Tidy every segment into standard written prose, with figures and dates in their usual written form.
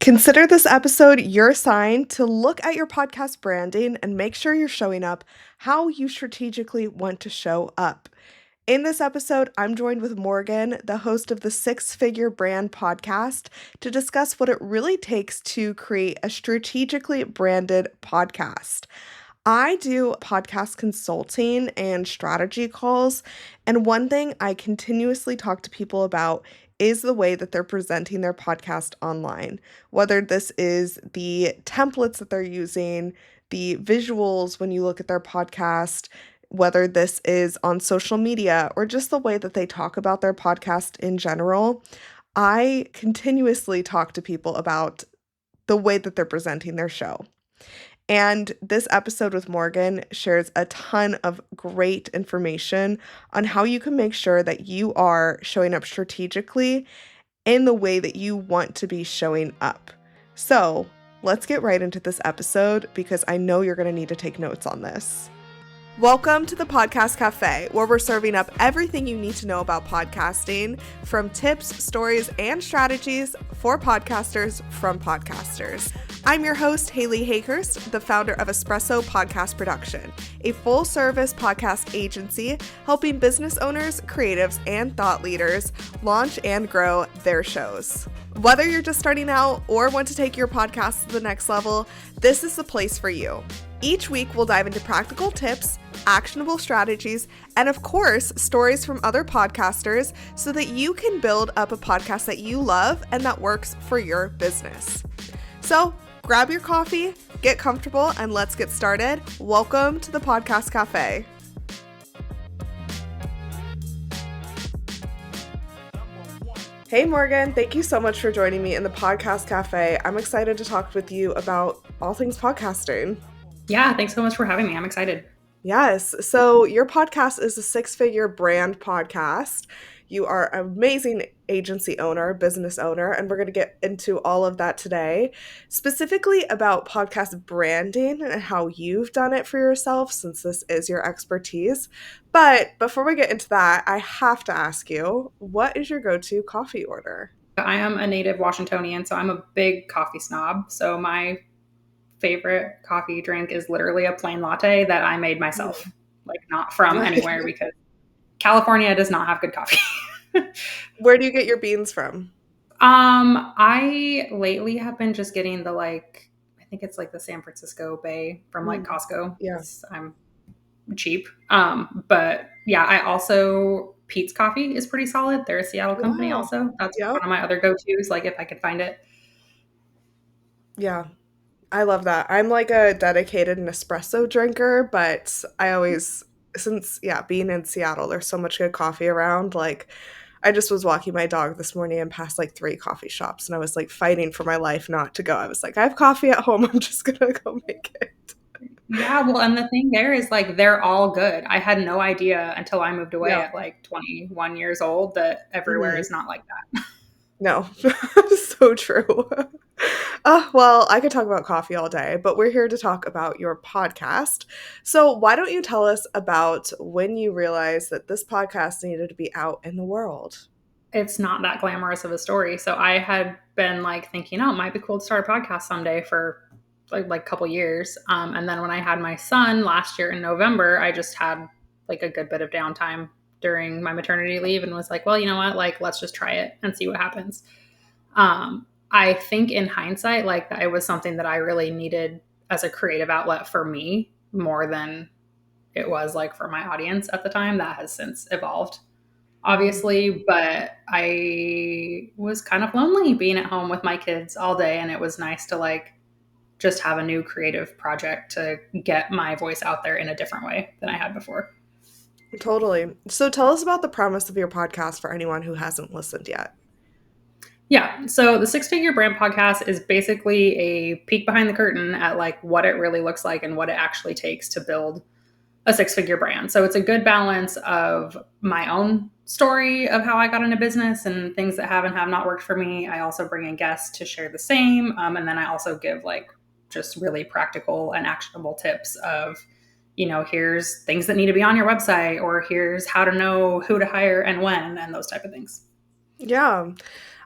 Consider this episode your sign to look at your podcast branding and make sure you're showing up how you strategically want to show up. In this episode, I'm joined with Morgan, the host of the Six Figure Brand podcast, to discuss what it really takes to create a strategically branded podcast. I do podcast consulting and strategy calls, and one thing I continuously talk to people about is the way that they're presenting their podcast online. Whether this is the templates that they're using, the visuals when you look at their podcast, whether this is on social media, or just the way that they talk about their podcast in general. I continuously talk to people about the way that they're presenting their show. And this episode with Morgan shares a ton of great information on how you can make sure that you are showing up strategically in the way that you want to be showing up. So let's get right into this episode because I know you're going to need to take notes on this. Welcome to the Podcast Café, where we're serving up everything you need to know about podcasting, from tips, stories, and strategies for podcasters from podcasters. I'm your host, Haley Hayhurst, the founder of Espresso Podcast Production, a full-service podcast agency helping business owners, creatives, and thought leaders launch and grow their shows. Whether you're just starting out or want to take your podcast to the next level, this is the place for you. Each week, we'll dive into practical tips, actionable strategies, and of course, stories from other podcasters so that you can build up a podcast that you love and that works for your business. So grab your coffee, get comfortable, and let's get started. Welcome to the Podcast Cafe. Hey Morgan, thank you so much for joining me in the Podcast Cafe. I'm excited to talk with you about all things podcasting. Yeah, thanks so much for having me. I'm excited. Yes. So your podcast is a six-figure brand podcast. You are an amazing agency owner, business owner, and we're going to get into all of that today, specifically about podcast branding and how you've done it for yourself since this is your expertise. But before we get into that, I have to ask you, what is your go-to coffee order? I am a native Washingtonian, so I'm a big coffee snob. So my favorite coffee drink is literally a plain latte that I made myself, like not from anywhere, because California does not have good coffee. Where do you get your beans from? I lately have been just getting I think it's like the San Francisco Bay from like Costco. Yeah. I'm cheap. But yeah, I also Pete's Coffee is pretty solid. They're a Seattle company also. That's Yep. one of my other go-tos, like if I could find it. Yeah. I love that. I'm like a dedicated Nespresso drinker, but I always, being in Seattle, there's so much good coffee around. Like, I just was walking my dog this morning and passed like 3 coffee shops, and I was like fighting for my life not to go. I was like, I have coffee at home. I'm just gonna go make it. Yeah, well, and the thing there is like they're all good. I had no idea until I moved away Yeah. at like 21 years old that everywhere is not like that. No, so true. Well, I could talk about coffee all day, but we're here to talk about your podcast. So why don't you tell us about when you realized that this podcast needed to be out in the world? It's not that glamorous of a story. So I had been like thinking, oh, it might be cool to start a podcast someday for like a couple years. And then when I had my son last year in November, I just had like a good bit of downtime during my maternity leave and was like, well, you know what? Like, let's just try it and see what happens. I think in hindsight, like it was something that I really needed as a creative outlet for me more than it was like for my audience at the time. That has since evolved, obviously, but I was kind of lonely being at home with my kids all day. And it was nice to like just have a new creative project to get my voice out there in a different way than I had before. Totally. So tell us about the premise of your podcast for anyone who hasn't listened yet. Yeah. So the Six Figure Brand podcast is basically a peek behind the curtain at like what it really looks like and what it actually takes to build a six-figure brand. So it's a good balance of my own story of how I got into business and things that have and have not worked for me. I also bring in guests to share the same. And then I also give like just really practical and actionable tips of, you know, here's things that need to be on your website, or here's how to know who to hire and when, and those type of things. Yeah.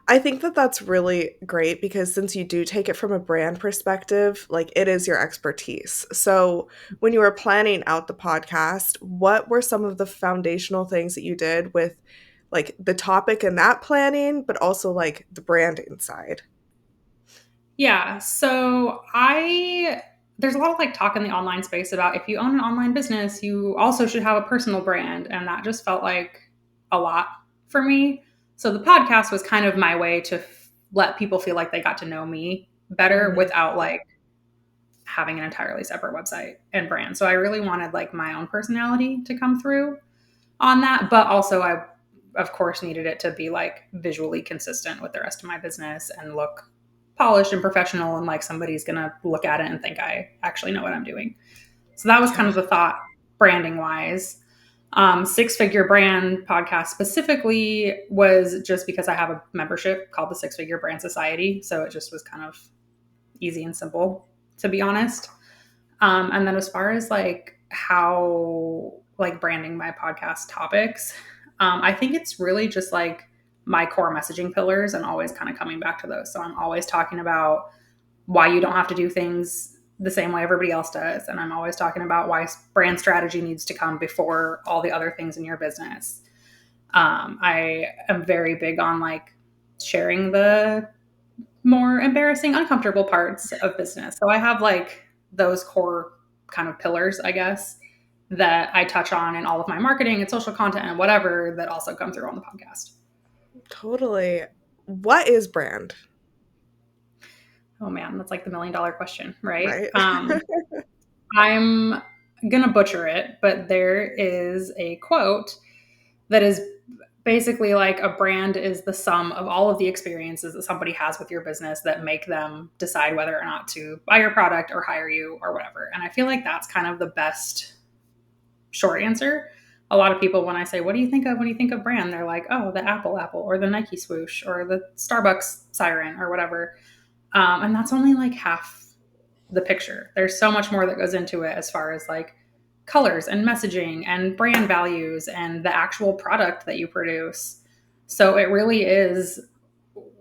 I think that that's really great because since you do take it from a brand perspective, like it is your expertise. So, when you were planning out the podcast, what were some of the foundational things that you did with like the topic and that planning, but also like the branding side? Yeah. So there's a lot of like talk in the online space about if you own an online business, you also should have a personal brand. And that just felt like a lot for me. So the podcast was kind of my way to let people feel like they got to know me better Mhm. without like having an entirely separate website and brand. So I really wanted like my own personality to come through on that. But also I of course needed it to be like visually consistent with the rest of my business and look polished and professional and like somebody's gonna look at it and think I actually know what I'm doing. So that was kind Yeah, of the thought branding wise. Six Figure Brand podcast specifically was just because I have a membership called the Six Figure Brand Society. So it just was kind of easy and simple, to be honest. And then as far as like how like branding my podcast topics, I think it's really just like my core messaging pillars and always kind of coming back to those. So I'm always talking about why you don't have to do things the same way everybody else does. And I'm always talking about why brand strategy needs to come before all the other things in your business. I am very big on like sharing the more embarrassing, uncomfortable parts of business. So I have like those core kind of pillars, I guess, that I touch on in all of my marketing and social content and whatever that also come through on the podcast. totally. What is brand? Oh man, that's like the $1 million question, right? Right? I'm gonna butcher it, but there is a quote that is basically like a brand is the sum of all of the experiences that somebody has with your business that make them decide whether or not to buy your product or hire you or whatever. And I feel like that's kind of the best short answer. A lot of people, when I say, what do you think of when you think of brand? They're like, oh, the Apple Apple or the Nike swoosh or the Starbucks siren or whatever. And that's only like half the picture. There's so much more that goes into it as far as like colors and messaging and brand values and the actual product that you produce. So it really is,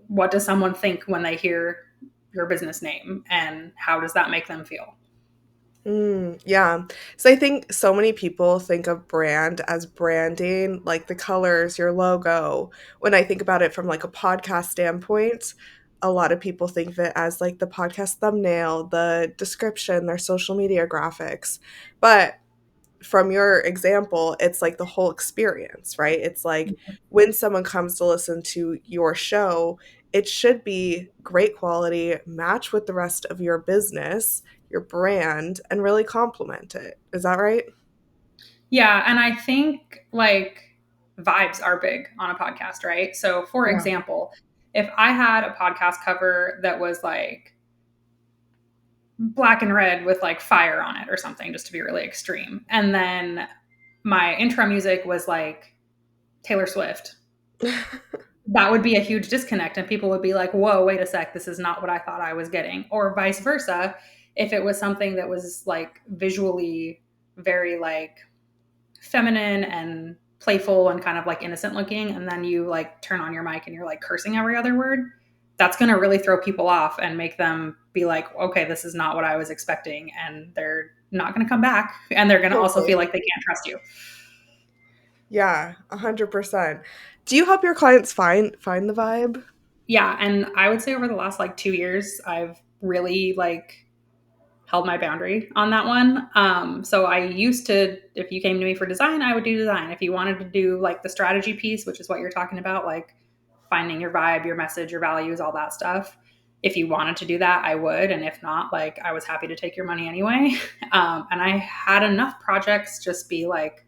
what does someone think when they hear your business name and how does that make them feel? Yeah. So I think so many people think of brand as branding, like the colors, your logo. When I think about it from like a podcast standpoint, a lot of people think of it as like the podcast thumbnail, the description, their social media graphics. But from your example, it's like the whole experience, right? It's like when someone comes to listen to your show, it should be great quality, match with the rest of your business, your brand, and really complement it. Is that right? Yeah. And I think like vibes are big on a podcast, right? So, for Yeah. example, if I had a podcast cover that was like black and red with like fire on it or something, just to be really extreme, and then my intro music was like Taylor Swift, that would be a huge disconnect. And people would be like, whoa, wait a sec, this is not what I thought I was getting. Or vice versa. If it was something that was like visually very like feminine and playful and kind of like innocent looking, and then you like turn on your mic and you're like cursing every other word, that's going to really throw people off and make them be like, okay, this is not what I was expecting. And they're not going to come back. And they're going to also feel Totally. like they can't trust you. Yeah, 100%. Do you help your clients find the vibe? Yeah. And I would say over the last like 2 years, I've really like held my boundary on that one. So I used to, if you came to me for design, I would do design. If you wanted to do like the strategy piece, which is what you're talking about, like finding your vibe, your message, your values, all that stuff. If you wanted to do that, I would. And if not, like I was happy to take your money anyway. And I had enough projects just be like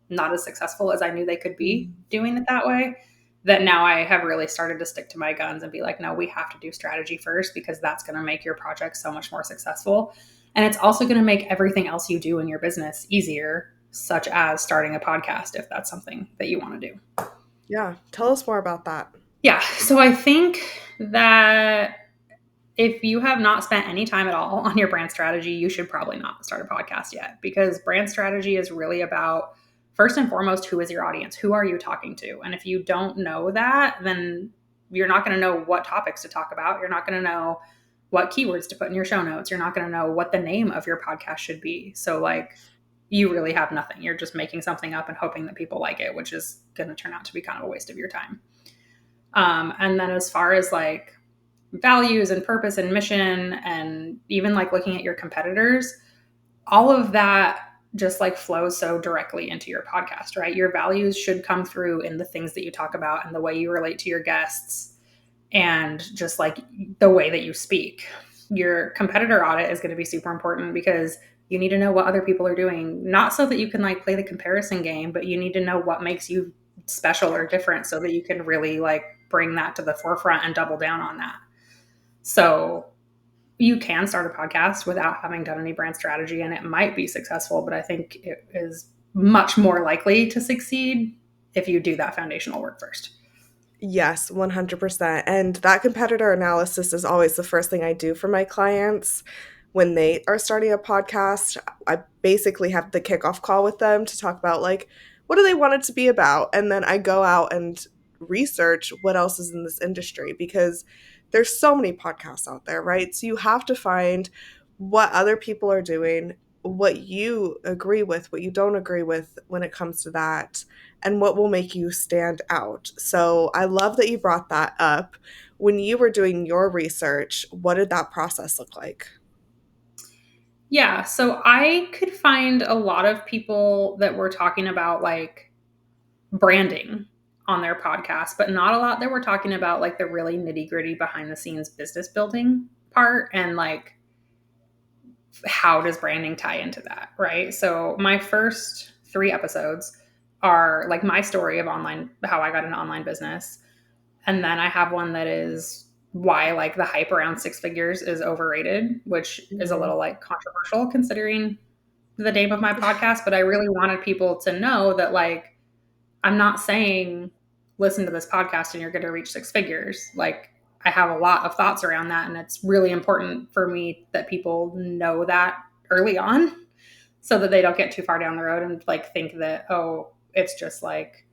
not as successful as I knew they could be Mm. doing it that way, that now I have really started to stick to my guns and be like, no, we have to do strategy first because that's going to make your project so much more successful. And it's also going to make everything else you do in your business easier, such as starting a podcast, if that's something that you want to do. Yeah, tell us more about that. Yeah. So I think that if you have not spent any time at all on your brand strategy, you should probably not start a podcast yet, because brand strategy is really about, first and foremost, who is your audience? Who are you talking to? And if you don't know that, then you're not going to know what topics to talk about. You're not going to know what keywords to put in your show notes. You're not going to know what the name of your podcast should be. So like you really have nothing. You're just making something up and hoping that people like it, which is going to turn out to be kind of a waste of your time. And then as far as like values and purpose and mission, and even like looking at your competitors, all of that just like flows so directly into your podcast, right? Your values should come through in the things that you talk about and the way you relate to your guests and just like the way that you speak. Your competitor audit is going to be super important because you need to know what other people are doing, not so that you can like play the comparison game, but you need to know what makes you special or different so that you can really like bring that to the forefront and double down on that. So you can start a podcast without having done any brand strategy, and it might be successful, but I think it is much more likely to succeed if you do that foundational work first. Yes, 100%. And that competitor analysis is always the first thing I do for my clients when they are starting a podcast. I basically have the kickoff call with them to talk about like what do they want it to be about, and then I go out and research what else is in this industry because there's so many podcasts out there, right? So you have to find what other people are doing, what you agree with, what you don't agree with when it comes to that, and what will make you stand out. So I love that you brought that up. When you were doing your research, what did that process look like? Yeah, so I could find a lot of people that were talking about like branding on their podcast, but not a lot that were talking about like the really nitty gritty behind the scenes business building part and like how does branding tie into that, right? So my first 3 episodes are like my story of online, how I got an online business. And then I have one that is why like the hype around 6 figures is overrated, which is a Mhm. little like controversial considering the name of my podcast. But I really wanted people to know that like, I'm not saying listen to this podcast and you're going to reach 6 figures. Like I have a lot of thoughts around that. And it's really important for me that people know that early on so that they don't get too far down the road and like think that, oh, it's just like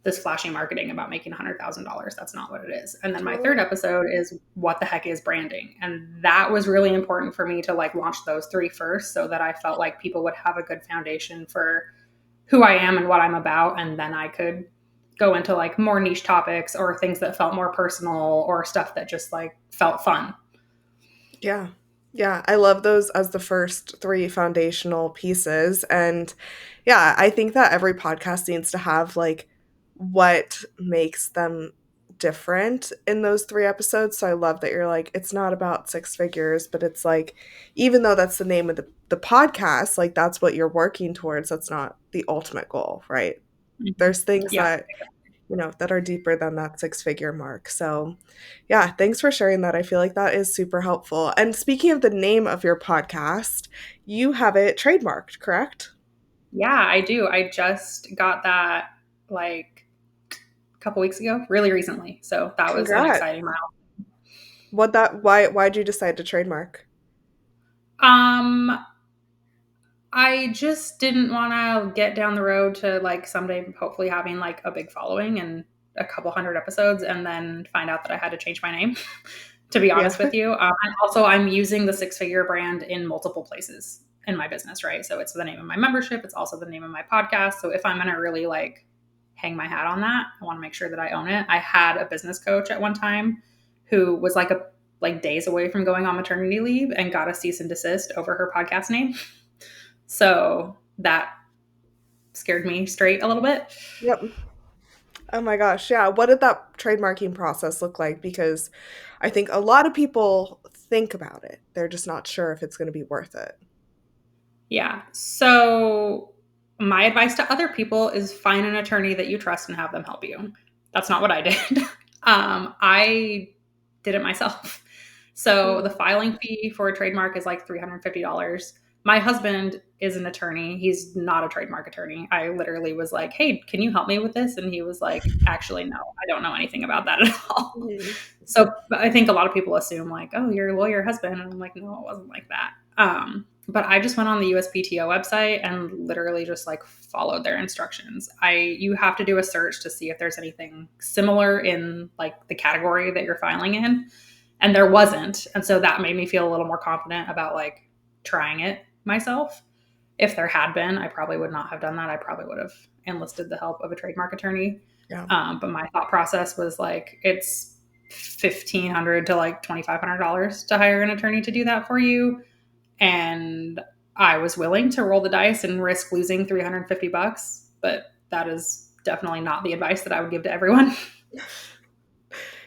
this flashy marketing about making $100,000. That's not what it is. And then my third Totally. episode is what the heck is branding? And that was really important for me to like launch those 3 first so that I felt like people would have a good foundation for who I am and what I'm about. And then I could go into like more niche topics or things that felt more personal or stuff that just like felt fun. Yeah. Yeah, I love those as the first three foundational pieces. And yeah, I think that every podcast needs to have like what makes them different in those three episodes. So I love that you're like, it's not about 6 figures, but it's like, even though that's the name of the podcast, like that's what you're working towards. That's not the ultimate goal, right? Mhm. There's things Yeah. that that are deeper than that 6 figure mark. So, yeah, thanks for sharing that. I feel like that is super helpful. And speaking of the name of your podcast, you have it trademarked, correct? Yeah, I do. I just got that like a couple weeks ago, really recently. So that was an Congrats. exciting milestone. Why'd you decide to trademark? Um, I just didn't want to get down the road to like someday hopefully having like a big following and a couple hundred episodes and then find out that I had to change my name, to be Yeah. honest with you. And also, I'm using the 6 figure brand in multiple places in my business, right? So it's the name of my membership. It's also the name of my podcast. So if I'm going to really like hang my hat on that, I want to make sure that I own it. I had a business coach at one time who was like days away from going on maternity leave and got a cease and desist over her podcast name. So that scared me straight a little bit. Yep. Oh my gosh. Yeah. What did that trademarking process look like? Because I think a lot of people think about it. They're just not sure if it's going to be worth it. Yeah. So my advice to other people is find an attorney that you trust and have them help you. That's not what I did. I did it myself. So the Mm. filing fee for a trademark is like $350. My husband is an attorney. He's not a trademark attorney. I literally was like, hey, can you help me with this? And he was like, actually, no, I don't know anything about that at all. Mhm. So I think a lot of people assume like, oh, you're a lawyer husband. And I'm like, no, it wasn't like that. But I just went on the USPTO website and literally just like followed their instructions. You have to do a search to see if there's anything similar in like the category that you're filing in. And there wasn't. And so that made me feel a little more confident about like trying it myself. If there had been, I probably would not have done that. I probably would have enlisted the help of a trademark attorney. Yeah. But my thought process was like, it's $1,500 to like $2,500 to hire an attorney to do that for you. And I was willing to roll the dice and risk losing $350, but that is definitely not the advice that I would give to everyone.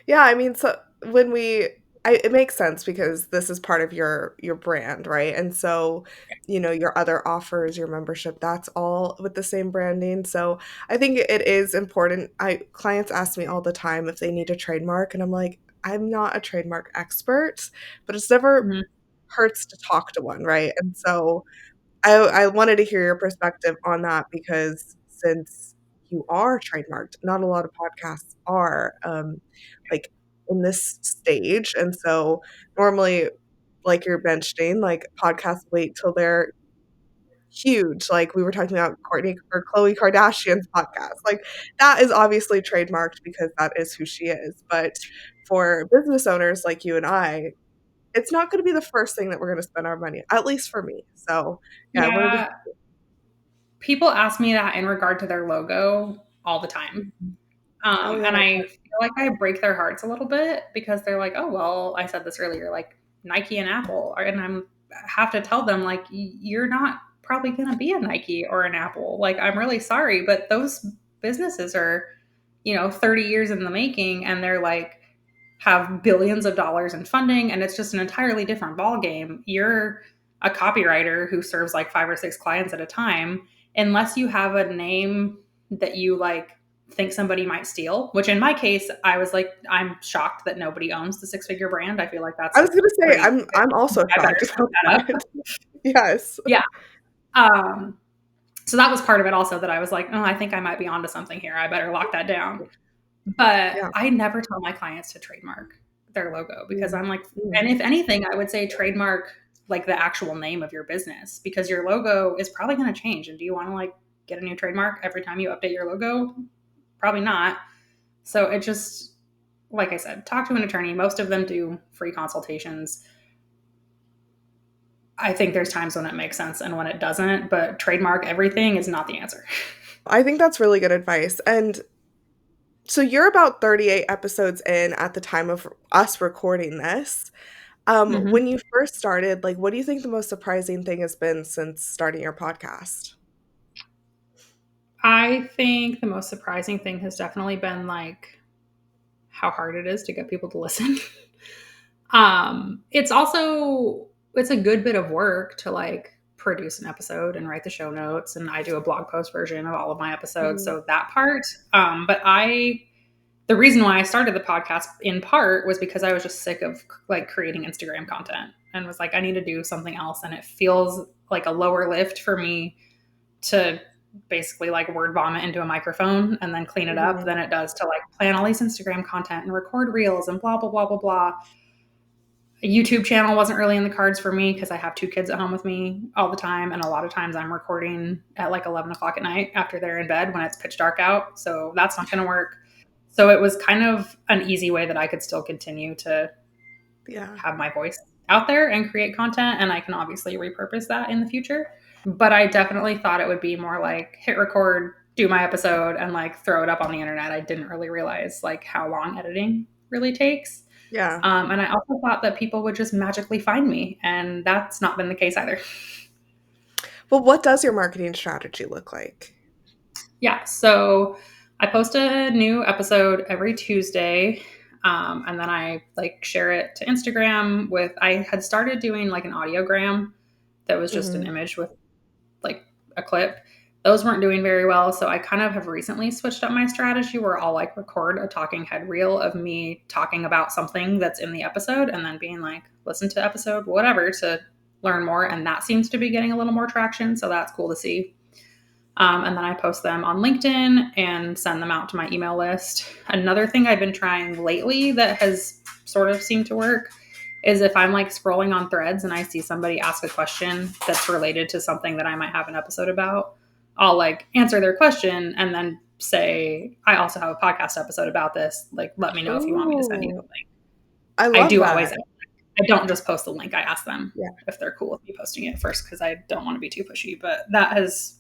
Yeah, I mean, so when it makes sense because this is part of your brand, right? And so, your other offers, your membership, that's all with the same branding. So I think it is important. Clients ask me all the time if they need a trademark, and I'm like, I'm not a trademark expert, but it's never Mhm. hurts to talk to one, right? And so I wanted to hear your perspective on that because since you are trademarked, not a lot of podcasts are, like, in this stage, and so normally, like you're mentioning, like, podcasts wait till they're huge, like, we were talking about Kourtney or Khloe Kardashian's podcast, like, that is obviously trademarked because that is who she is, but for business owners like you and I, it's not gonna be the first thing that we're gonna spend our money, at least for me, so, yeah, I wanted to. Yeah, people ask me that in regard to their logo all the time. Mhm. Oh, yeah, And I I bet. feel like I break their hearts a little bit because they're like, oh, well, I said this earlier, like Nike and Apple. And have to tell them, like, you're not probably going to be a Nike or an Apple. Like, I'm really sorry, but those businesses are, 30 years in the making and they're like, have billions of dollars in funding. And it's just an entirely different ballgame. You're a copywriter who serves like 5 or 6 clients at a time. Unless you have a name that you like think somebody might steal, which in my case, I was like, I'm shocked that nobody owns the 6-figure brand. I feel like that's I was gonna say, pretty, I'm also I better shocked speak about that up. that. Yes. Yeah. Um, so that was part of it also that I was like, oh, I think I might be onto something here. I better lock that down. But Yeah. I never tell my clients to trademark their logo because Mm. I'm like, Mm. and if anything, I would say trademark like the actual name of your business because your logo is probably going to change. And do you want to like get a new trademark every time you update your logo? Probably not. So it just, like I said, talk to an attorney. Most of them do free consultations. I think there's times when it makes sense and when it doesn't, but trademark everything is not the answer. I think that's really good advice, and so you're about 38 episodes in at the time of us recording this. Mhm. When you first started, like, what do you think the most surprising thing has been since starting your podcast? I think the most surprising thing has definitely been like how hard it is to get people to listen. It's also it's a good bit of work to like produce an episode and write the show notes, and I do a blog post version of all of my episodes, Mhm. so that part. But the reason why I started the podcast in part was because I was just sick of like creating Instagram content and was like, I need to do something else, and it feels like a lower lift for me to basically like word vomit into a microphone and then clean it up Mhm. than it does to like plan all these Instagram content and record reels and blah blah blah blah blah. A YouTube channel wasn't really in the cards for me because I have 2 kids at home with me all the time. And a lot of times I'm recording at like 11 o'clock at night after they're in bed when it's pitch dark out. So that's not going to work. So it was kind of an easy way that I could still continue to Yeah. have my voice out there and create content. And I can obviously repurpose that in the future. But I definitely thought it would be more like hit record, do my episode, and like throw it up on the internet. I didn't really realize like how long editing really takes. Yeah. And I also thought that people would just magically find me, and that's not been the case either. Well, what does your marketing strategy look like? Yeah, so I post a new episode every Tuesday, and then I like share it to Instagram with. I had started doing like an audiogram that was just an Mhm. image with like a clip. Those weren't doing very well, so I kind of have recently switched up my strategy where I'll like record a talking head reel of me talking about something that's in the episode and then being like, listen to episode whatever to learn more, and that seems to be getting a little more traction, so that's cool to see. And then I post them on LinkedIn and send them out to my email list. Another thing I've been trying lately that has sort of seemed to work is if I'm like scrolling on threads and I see somebody ask a question that's related to something that I might have an episode about, I'll like answer their question and then say, I also have a podcast episode about this. Like, let me know if you want me to send you Oh, something. I I love do always that. ask. I don't just post the link. I ask them Yeah. if they're cool with me posting it first because I don't want to be too pushy. But that has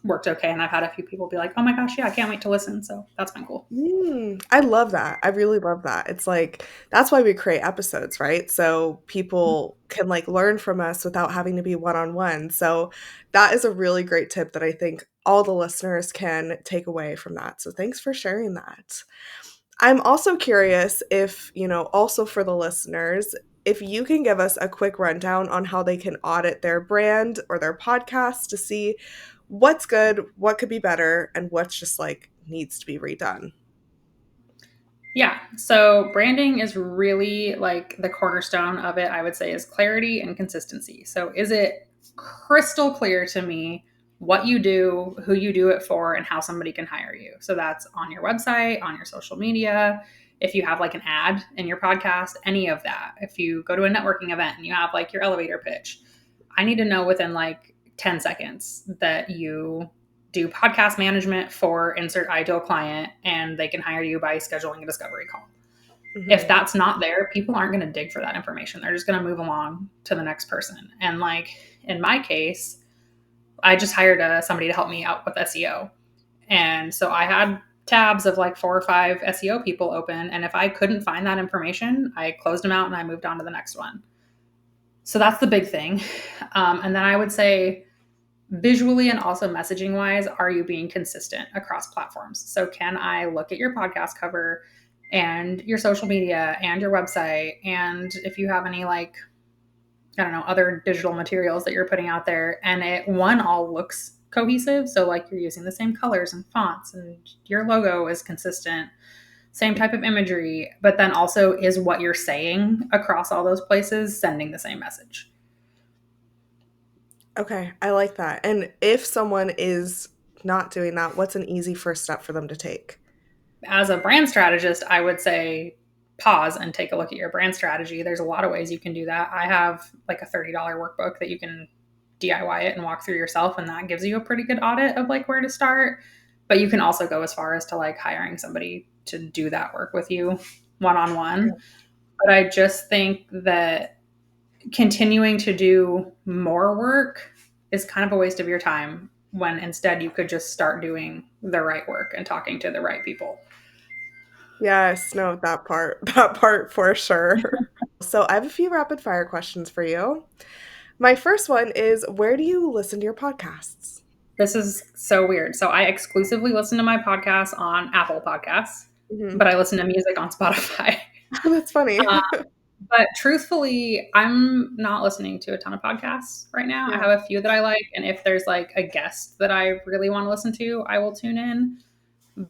worked okay. And I've had a few people be like, oh my gosh, yeah, I can't wait to listen. So that's been cool. I love that. I really love that. It's like that's why we create episodes, right? So people can like learn from us without having to be one-on-one. So that is a really great tip that I think all the listeners can take away from that. So thanks for sharing that. I'm also curious if, also for the listeners, if you can give us a quick rundown on how they can audit their brand or their podcast to see what's good, what could be better, and what's just like needs to be redone. Yeah. So branding is really like the cornerstone of it, I would say, is clarity and consistency. So is it crystal clear to me what you do, who you do it for, and how somebody can hire you? So that's on your website, on your social media. If you have like an ad in your podcast, any of that. If you go to a networking event and you have like your elevator pitch, I need to know within like 10 seconds that you do podcast management for insert ideal client and they can hire you by scheduling a discovery call. If Mhm. that's not there, people aren't going to dig for that information. They're just going to move along to the next person. And like in my case, I just hired somebody to help me out with SEO. And so I had tabs of like 4 or 5 SEO people open. And if I couldn't find that information, I closed them out and I moved on to the next one. So that's the big thing. And then I would say, visually and also messaging wise, are you being consistent across platforms? So can I look at your podcast cover and your social media and your website, and if you have any like, I don't know, other digital materials that you're putting out there, and it one all looks cohesive, so like you're using the same colors and fonts and your logo is consistent, same type of imagery, but then also is what you're saying across all those places sending the same message. Okay, I like that. And if someone is not doing that, what's an easy first step for them to take? As a brand strategist, I would say pause and take a look at your brand strategy. There's a lot of ways you can do that. I have like a $30 workbook that you can DIY it and walk through yourself, and that gives you a pretty good audit of like where to start. But you can also go as far as to like hiring somebody to do that work with you one on Yeah. one. But I just think that continuing to do more work is kind of a waste of your time when instead you could just start doing the right work and talking to the right people. Yes, no, that part, that part for sure. So I have a few rapid fire questions for you. My first one is, where do you listen to your podcasts? This is so weird. So I exclusively listen to my podcasts on Apple Podcasts, Mhm. but I listen to music on Spotify. That's funny. Uh, but truthfully, I'm not listening to a ton of podcasts right now. I Yeah. have a few that I like, and if there's like a guest that I really want to listen to, I will tune in.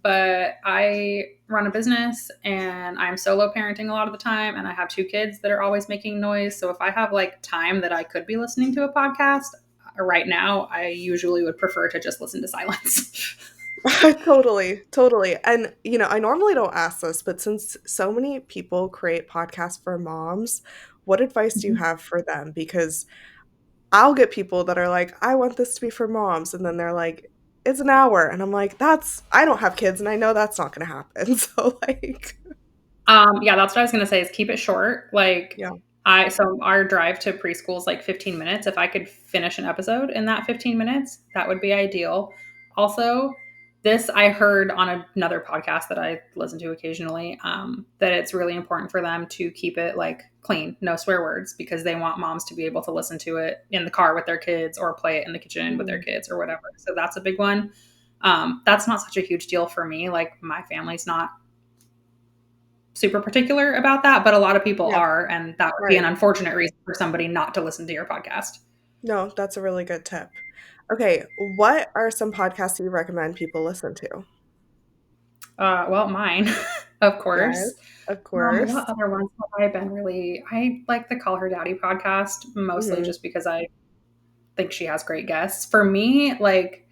But I run a business and I'm solo parenting a lot of the time, and I have 2 kids that are always making noise. So if I have like time that I could be listening to a podcast right now, I usually would prefer to just listen to silence. Totally, totally. And, I normally don't ask this, but since so many people create podcasts for moms, what advice do you have for them? Because I'll get people that are like, I want this to be for moms. And then they're like, it's an hour. And I'm like, I don't have kids and I know that's not going to happen. So, like, Yeah, that's what I was gonna say is keep it short. Like yeah. so our drive to preschool is like 15 minutes. If I could finish an episode in that 15 minutes, that would be ideal. Also, this I heard on another podcast that I listen to occasionally, that it's really important for them to keep it like clean, no swear words, because they want moms to be able to listen to it in the car with their kids or play it in the kitchen with their Mhm. kids or whatever. So that's a big one. That's not such a huge deal for me. Like my family's not super particular about that, but a lot of people Yeah. are, and that would be an Right. unfortunate reason for somebody not to listen to your podcast. No, that's a really good tip. Okay. What are some podcasts you recommend people listen to? Well, mine, of Yes, course. of What course. other ones have I been really? I like the Call Her Daddy podcast mostly Mhm. just because I think she has great guests. For me, like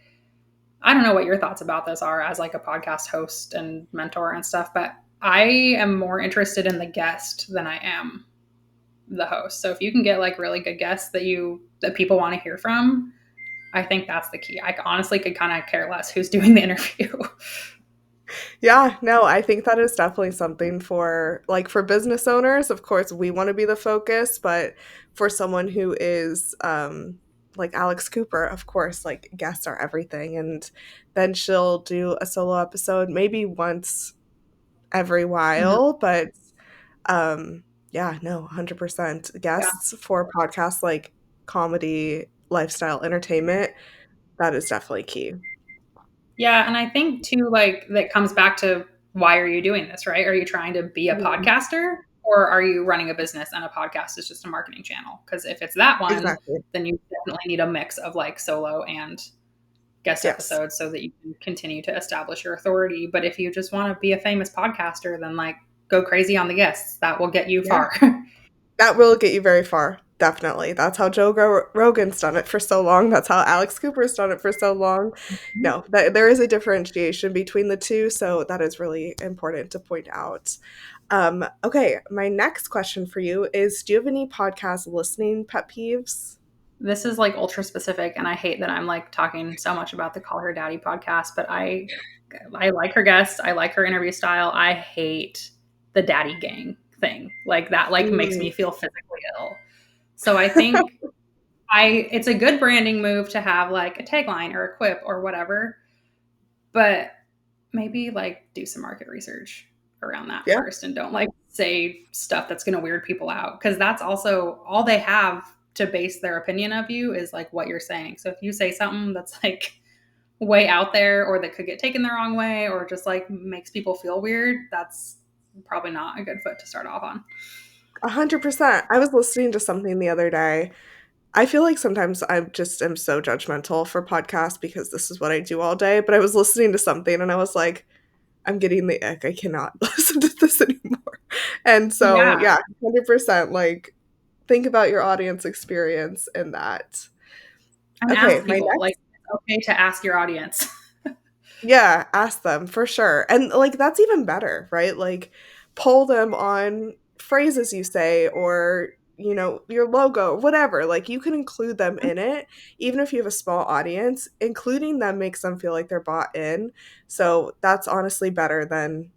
I don't know what your thoughts about this are as like a podcast host and mentor and stuff, but I am more interested in the guest than I am the host. So if you can get like really good guests that people want to hear from, I think that's the key. I honestly could kind of care less who's doing the interview. Yeah, no, I think that is definitely something for for business owners. Of course, we want to be the focus, but for someone who is like Alex Cooper, of course, like guests are everything. And then she'll do a solo episode maybe once every Mhm. while, but yeah, no, 100% Yeah. guests for podcasts like comedy, lifestyle, entertainment, that is definitely key. Yeah, and I think too, like that comes back to why are you doing this, right? Are you trying to be a Mhm. podcaster or are you running a business and a podcast is just a marketing channel? Because if it's that one, Exactly. then you definitely need a mix of like solo and guest Yes. episodes so that you can continue to establish your authority. But if you just want to be a famous podcaster, then like go crazy on the guests. That will get you Yeah. far. That will get you very far, definitely. That's how Rogan's done it for so long. That's how Alex Cooper's done it for so long. No, there is a differentiation between the two, so that is really important to point out. Okay, my next question for you is, do you have any podcast listening pet peeves? This is like ultra specific, and I hate that I'm like talking so much about the Call Her Daddy podcast, but I like her guest. I like her interview style. I hate the daddy gang thing. Like that like makes Mm. me feel physically ill. So I think I it's a good branding move to have like a tagline or a quip or whatever, but maybe like do some market research around that Yeah, first and don't like say stuff that's going to weird people out because that's also all they have to base their opinion of you is like what you're saying. So if you say something that's like way out there or that could get taken the wrong way or just like makes people feel weird, that's probably not a good foot to start off on. 100%. I was listening to something the other day. I feel like sometimes I just am so judgmental for podcasts because this is what I do all day, but I was listening to something and I was like, I'm getting the ick. I cannot listen to this anymore. And so, Yeah. yeah, 100%, like, think about your audience experience in that. And Okay, ask my people like next it's okay to ask your audience. yeah, ask them for sure. And, like, that's even better, right? Like, poll them on phrases you say or, your logo, whatever. Like, you can include them in it, even if you have a small audience. Including them makes them feel like they're bought in. So, that's honestly better than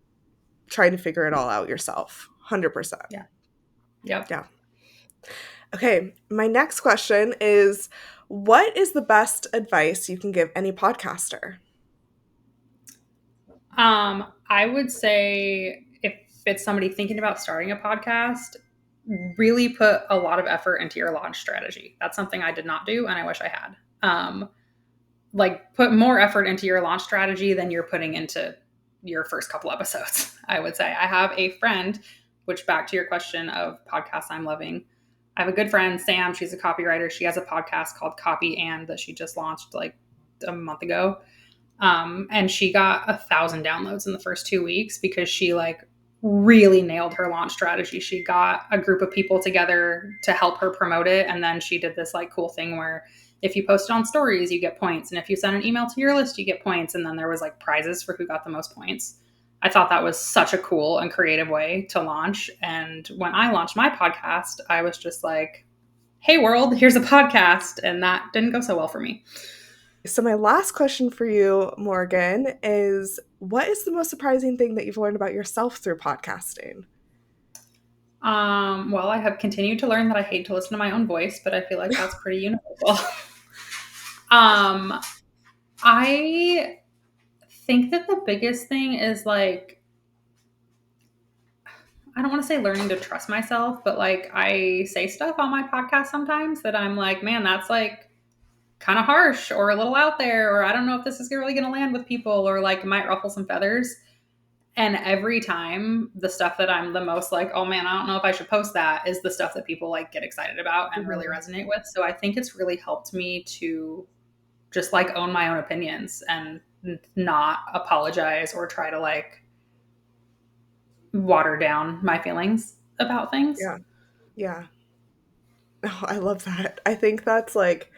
trying to figure it all out yourself. 100%. Yeah. Yep. Yeah. Okay, my next question is, what is the best advice you can give any podcaster? I would say if it's somebody thinking about starting a podcast, really put a lot of effort into your launch strategy. That's something I did not do, and I wish I had. Like put more effort into your launch strategy than you're putting into your first couple episodes. I would say I have a friend, which back to your question of podcasts I'm loving. I have a good friend, Sam. She's a copywriter. She has a podcast called Copy and that she just launched like a month ago. And she got 1,000 downloads in the first 2 weeks because she like really nailed her launch strategy. She got a group of people together to help her promote it. And then she did this like cool thing where if you post it on stories, you get points. And if you send an email to your list, you get points. And then there was like prizes for who got the most points. I thought that was such a cool and creative way to launch. And when I launched my podcast, I was just like, hey, world, here's a podcast. And that didn't go so well for me. So, my last question for you, Morgan, is what is the most surprising thing that you've learned about yourself through podcasting? Well, I have continued to learn that I hate to listen to my own voice, but I feel like that's pretty universal. um, I think that the biggest thing is like, I don't want to say learning to trust myself, but like I say stuff on my podcast sometimes that I'm like, man, that's like kind of harsh or a little out there, or I don't know if this is really going to land with people, or like it might ruffle some feathers. And every time the stuff that I'm the most like, oh man, I don't know if I should post that is the stuff that people like get excited about and really Mhm. resonate with. So I think it's really helped me to just like own my own opinions and not apologize or try to like water down my feelings about things. Yeah. Yeah. Oh, I love that. I think that's like,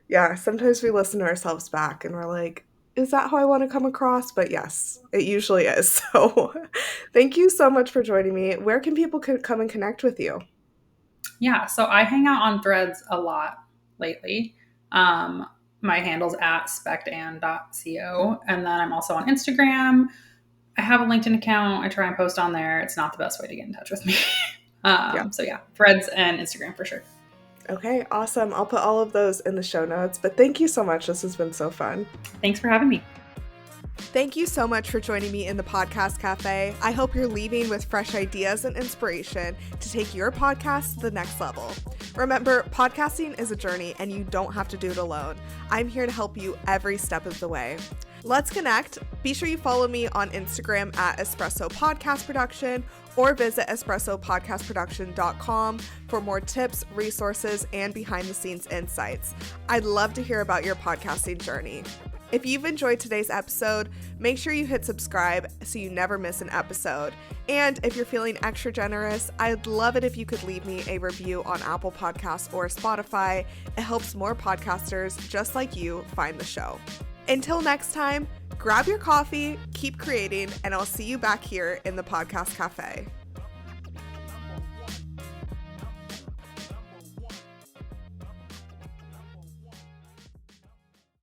yeah, sometimes we listen to ourselves back and we're like, is that how I want to come across? But yes, it usually is. So, thank you so much for joining me. Where can people come and connect with you? Yeah, so I hang out on Threads a lot lately. My handle's at spectand.co. And then I'm also on Instagram. I have a LinkedIn account. I try and post on there. It's not the best way to get in touch with me. Yeah. So yeah, Threads and Instagram for sure. Okay, awesome. I'll put all of those in the show notes. But thank you so much. This has been so fun. Thanks for having me. Thank you so much for joining me in the Podcast Cafe. I hope you're leaving with fresh ideas and inspiration to take your podcast to the next level. Remember, podcasting is a journey and you don't have to do it alone. I'm here to help you every step of the way. Let's connect. Be sure you follow me on Instagram at Espresso Podcast Production or visit espressopodcastproduction.com for more tips, resources, and behind the scenes insights. I'd love to hear about your podcasting journey. If you've enjoyed today's episode, make sure you hit subscribe so you never miss an episode. And if you're feeling extra generous, I'd love it if you could leave me a review on Apple Podcasts or Spotify. It helps more podcasters just like you find the show. Until next time, grab your coffee, keep creating, and I'll see you back here in the Podcast Cafe.